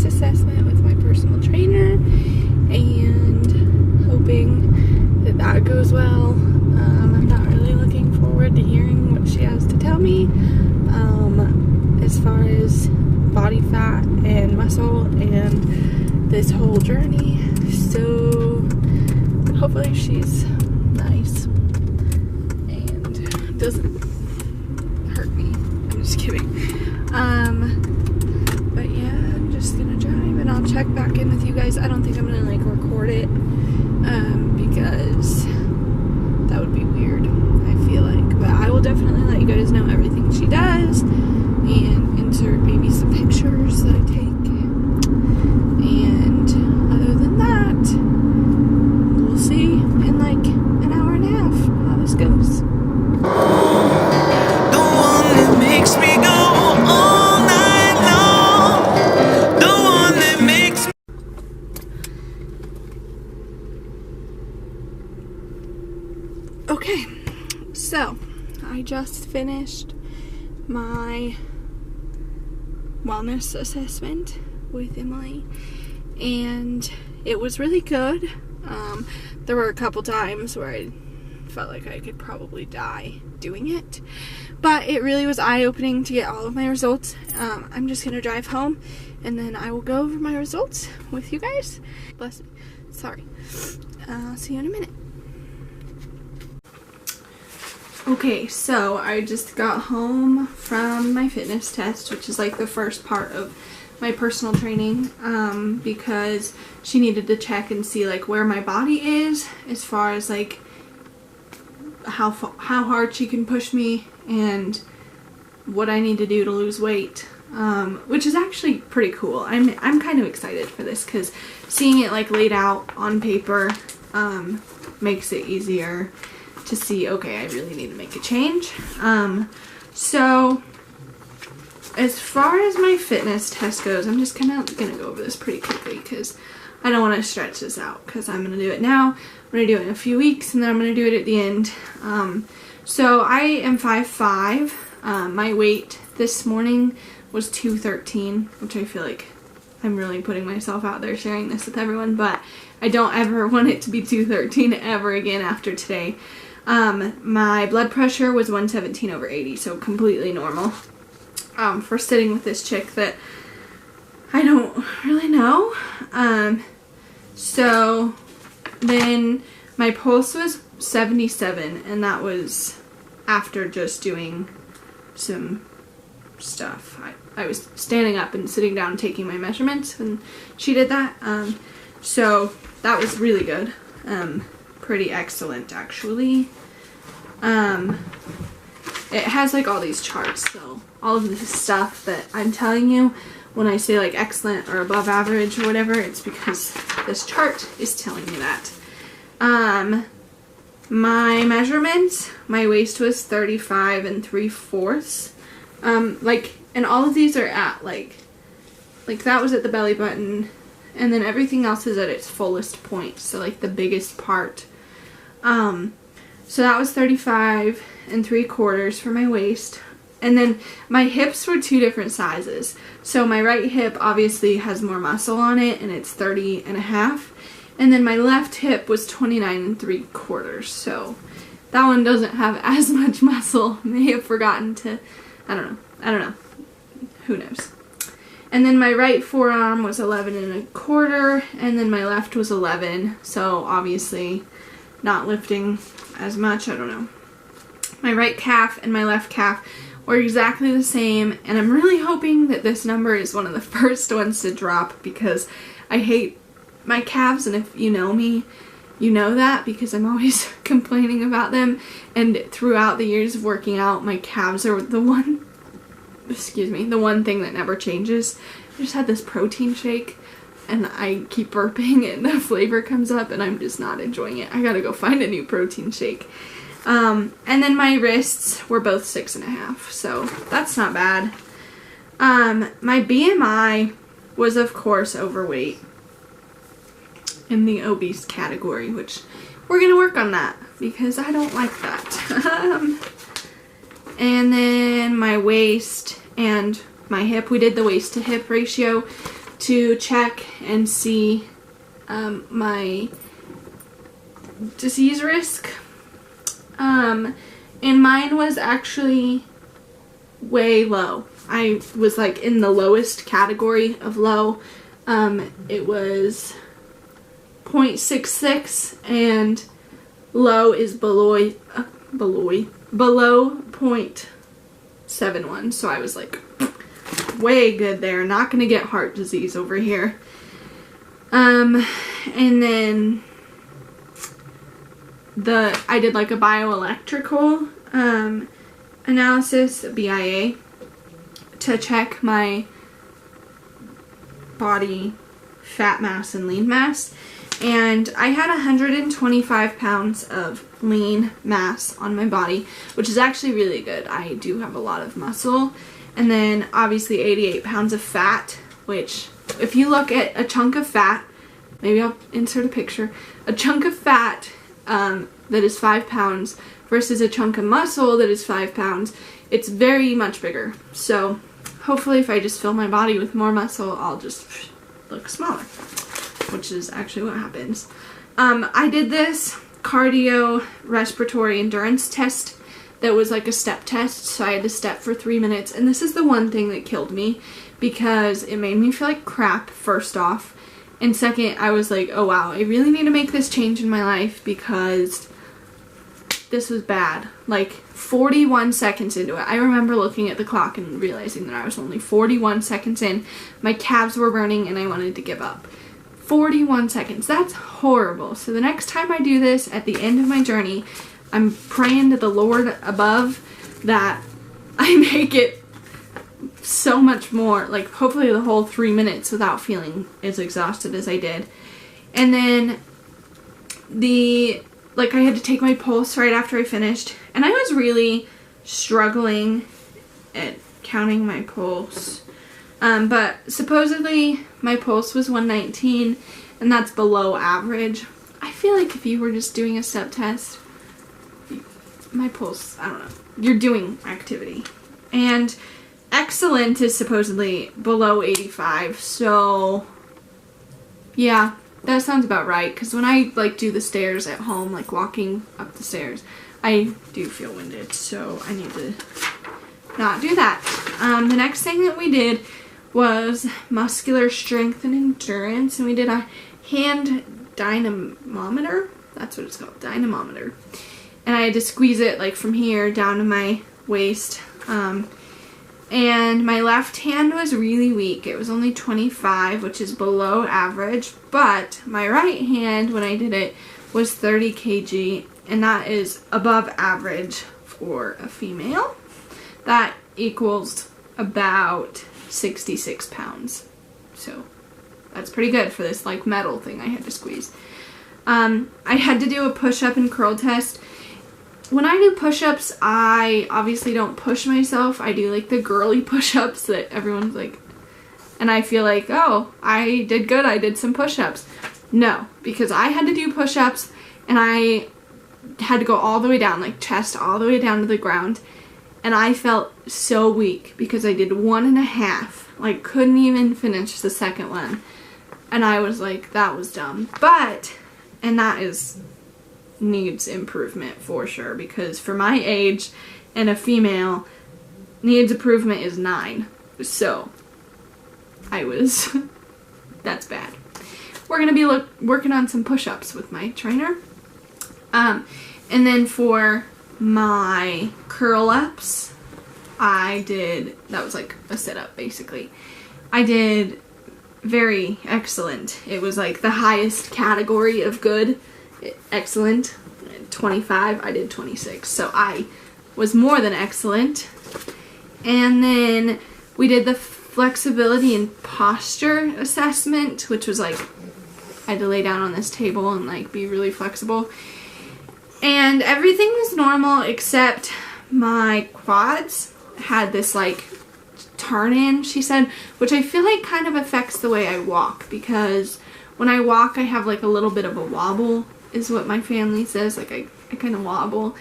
wellness assessment with my personal trainer, and hoping that that goes well. I'm not really looking forward to hearing what she has to tell me as far as body fat and muscle and this whole journey. So hopefully she's nice and doesn't hurt me. I'm just kidding. But yeah, I'm just gonna drive and I'll check back in with you guys. I don't think I'm gonna like record it because that would be weird, I feel like. But I will definitely let you guys know everything she does and insert maybe some pictures that I take. And other than that, we'll see in like an hour and a half how this goes. The one that makes me go all night long. The one that makes me... Okay, so I just finished my wellness assessment with Emily, and it was really good. There were a couple times where I felt like I could probably die doing it, but it really was eye-opening to get all of my results. I'm just gonna drive home and then I will go over my results with you guys. Bless me. Sorry. See you in a minute. Okay, so I just got home from my fitness test, which is like the first part of my personal training, because she needed to check and see like where my body is as far as like how hard she can push me and what I need to do to lose weight, which is actually pretty cool. I'm kind of excited for this because seeing it like laid out on paper makes it easier to see, okay, I really need to make a change. So as far as my fitness test goes, I'm just kind of gonna go over this pretty quickly because I don't want to stretch this out because I'm gonna do it now. I'm gonna do it in a few weeks and then I'm gonna do it at the end. So I am 5'5". My weight this morning was 213, which I feel like I'm really putting myself out there sharing this with everyone, but I don't ever want it to be 213 ever again after today. My blood pressure was 117/80, so completely normal. For sitting with this chick that I don't really know. So then my pulse was 77, and that was after just doing some stuff. I was standing up and sitting down and taking my measurements when she did that. So that was really good. Pretty excellent, actually. It has like all these charts, so all of this stuff that I'm telling you when I say like excellent or above average or whatever, it's because this chart is telling me that. My measurements, my waist was 35 3/4. And all of these are at like that was at the belly button, and then everything else is at its fullest point, so like the biggest part. So that was 35 3/4 for my waist. And then my hips were two different sizes. So my right hip obviously has more muscle on it, and it's 30.5. And then my left hip was 29 3/4. So that one doesn't have as much muscle. May have forgotten to, I don't know. Who knows? And then my right forearm was 11 1/4, and then my left was 11. So obviously not lifting as much, I don't know. My right calf and my left calf were exactly the same, and I'm really hoping that this number is one of the first ones to drop because I hate my calves, and if you know me, you know that because I'm always complaining about them, and throughout the years of working out, my calves are the one thing that never changes. I just had this protein shake and I keep burping and the flavor comes up and I'm just not enjoying it. I gotta go find a new protein shake. And then my wrists were both 6.5, so that's not bad. My BMI was of course overweight in the obese category, which we're gonna work on that because I don't like that. And then my waist and my hip, we did the waist to hip ratio to check and see my disease risk. And mine was actually way low. I was like in the lowest category of low. It was 0.66 and low is below 0.71. So I was like way good there. Not gonna get heart disease over here. And then I did like a bioelectrical analysis, BIA, to check my body fat mass and lean mass, and I had 125 pounds of lean mass on my body, which is actually really good. I do have a lot of muscle, and then obviously 88 pounds of fat, which if you look at a chunk of fat, maybe I'll insert a picture, a chunk of fat that is 5 pounds versus a chunk of muscle that is 5 pounds, it's very much bigger. So hopefully if I just fill my body with more muscle, I'll just look smaller, which is actually what happens. I did this cardio respiratory endurance test that was like a step test, so I had to step for 3 minutes, and this is the one thing that killed me because it made me feel like crap, first off, and second, I was like, oh wow, I really need to make this change in my life because this was bad. Like 41 seconds into it, I remember looking at the clock and realizing that I was only 41 seconds in. My calves were burning and I wanted to give up. 41 seconds, that's horrible. So the next time I do this at the end of my journey, I'm praying to the Lord above that I make it so much more, like hopefully the whole 3 minutes without feeling as exhausted as I did. And then I had to take my pulse right after I finished, and I was really struggling at counting my pulse. But supposedly my pulse was 119, and that's below average. I feel like if you were just doing a step test, my pulse, I don't know, you're doing activity. And excellent is supposedly below 85, so yeah, that sounds about right, because when I like do the stairs at home, like walking up the stairs, I do feel winded, so I need to not do that. The next thing that we did was muscular strength and endurance, and we did a hand dynamometer. That's what it's called, dynamometer. And I had to squeeze it like from here down to my waist. And my left hand was really weak. It was only 25, which is below average, but my right hand, when I did it, was 30 kg, and that is above average for a female. That equals about 66 pounds. So that's pretty good for this like metal thing I had to squeeze. I had to do a push-up and curl test. When I do push-ups, I obviously don't push myself. I do like the girly push-ups that everyone's like, and I feel like, oh, I did good, I did some push-ups. No, because I had to do push-ups and I had to go all the way down, like chest all the way down to the ground, and I felt so weak because I did 1.5, like couldn't even finish the second one, and I was like, that was dumb. But, and that needs improvement for sure, because for my age and a female, needs improvement is 9. So that's bad. We're gonna be working on some push-ups with my trainer. And then for my curl-ups, that was like a sit-up basically. I did very excellent. It was like the highest category of good. Excellent. 25, I did 26, so I was more than excellent. And then we did the flexibility and posture assessment, which was like I had to lay down on this table and like be really flexible, and everything was normal except my quads had this like turn in, she said, which I feel like kind of affects the way I walk, because when I walk I have like a little bit of a wobble, is what my family says, like I kind of wobble.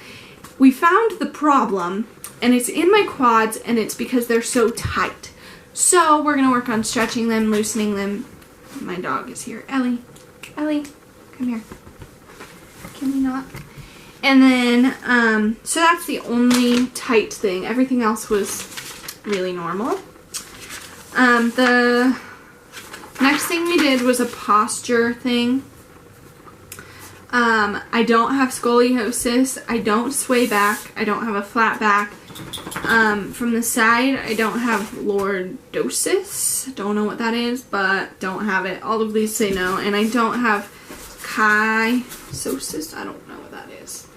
We found the problem, and it's in my quads, and it's because they're so tight. So we're going to work on stretching them, loosening them. My dog is here. Ellie, come here. Can you not? And then, so that's the only tight thing. Everything else was really normal. The next thing we did was a posture thing. I don't have scoliosis. I don't sway back. I don't have a flat back. From the side, I don't have lordosis. Don't know what that is, but don't have it. All of these say no. And I don't have kyphosis. I don't know what that is.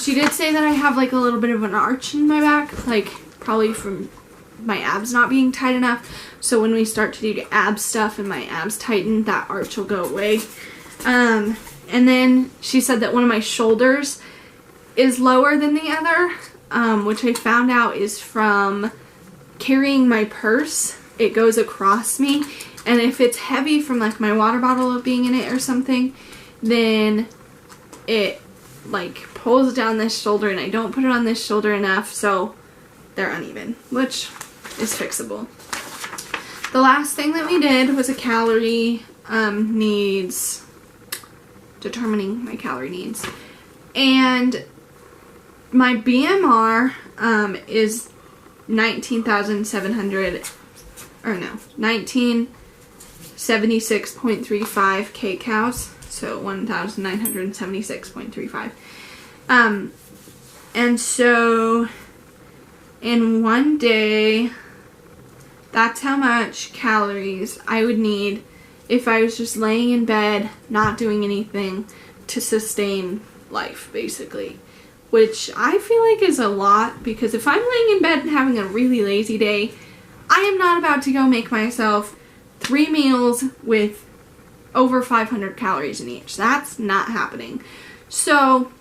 She did say that I have like a little bit of an arch in my back, like probably from my abs not being tight enough. So when we start to do the ab stuff and my abs tighten, that arch will go away. And then she said that one of my shoulders is lower than the other, which I found out is from carrying my purse. It goes across me, and if it's heavy from like my water bottle being in it or something, then it like pulls down this shoulder, and I don't put it on this shoulder enough, so they're uneven, which is fixable. The last thing that we did was a calorie needs, determining my calorie needs, and my BMR is 19,700, or no, 1976.35 kcals, so 1,976.35. And so in one day, that's how much calories I would need if I was just laying in bed, not doing anything to sustain life, basically. Which I feel like is a lot, because if I'm laying in bed and having a really lazy day, I am not about to go make myself 3 meals with over 500 calories in each. That's not happening. So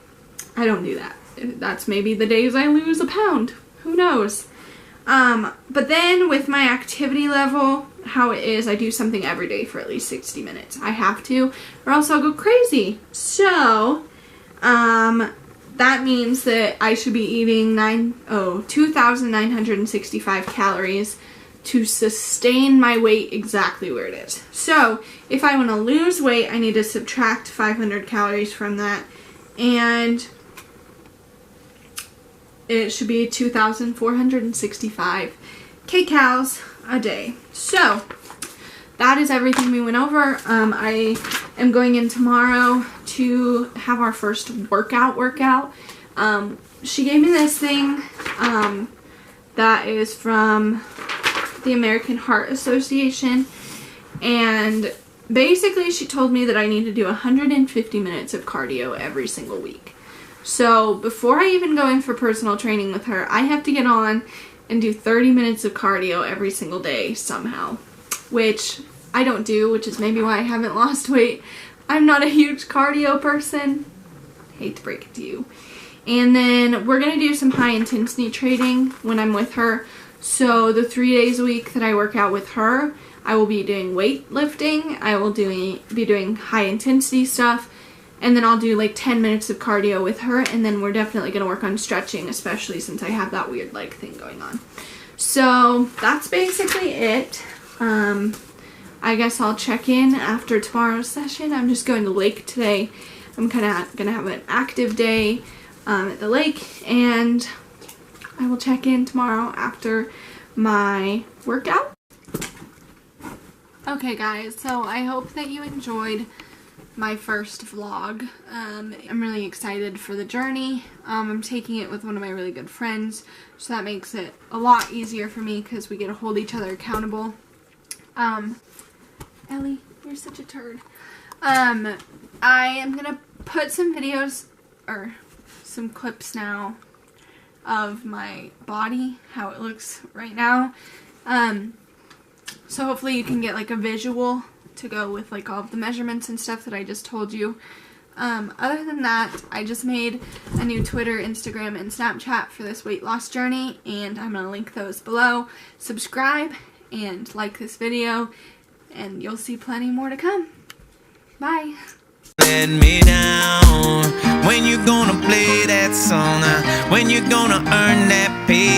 I don't do that. That's maybe the days I lose a pound. Who knows? But then with my activity level, how it is, I do something every day for at least 60 minutes. I have to, or else I'll go crazy. So, that means that I should be eating 2,965 calories to sustain my weight exactly where it is. So, if I want to lose weight, I need to subtract 500 calories from that, and it should be 2,465 kcals a day. So, that is everything we went over. I am going in tomorrow to have our first workout. She gave me this thing that is from the American Heart Association, and basically she told me that I need to do 150 minutes of cardio every single week. So before I even go in for personal training with her, I have to get on and do 30 minutes of cardio every single day somehow, which I don't do, which is maybe why I haven't lost weight. I'm not a huge cardio person. Hate to break it to you. And then we're going to do some high intensity training when I'm with her. So the 3 days a week that I work out with her, I will be doing weightlifting. I will be doing high intensity stuff. And then I'll do like 10 minutes of cardio with her. And then we're definitely going to work on stretching, especially since I have that weird leg thing going on. So that's basically it. I guess I'll check in after tomorrow's session. I'm just going to the lake today. I'm kind of going to have an active day at the lake, and I will check in tomorrow after my workout. Okay guys, so I hope that you enjoyed my first vlog. I'm really excited for the journey. I'm taking it with one of my really good friends, so that makes it a lot easier for me because we get to hold each other accountable. Ellie, you're such a turd. I am gonna put some videos, or some clips now, of my body, how it looks right now. So hopefully you can get like a visual to go with like all of the measurements and stuff that I just told you. Other than that, I just made a new Twitter, Instagram, and Snapchat for this weight loss journey, and I'm gonna link those below. Subscribe and like this video, and you'll see plenty more to come. Bye. Let me down. When you gonna play that song? When you gonna earn that pay?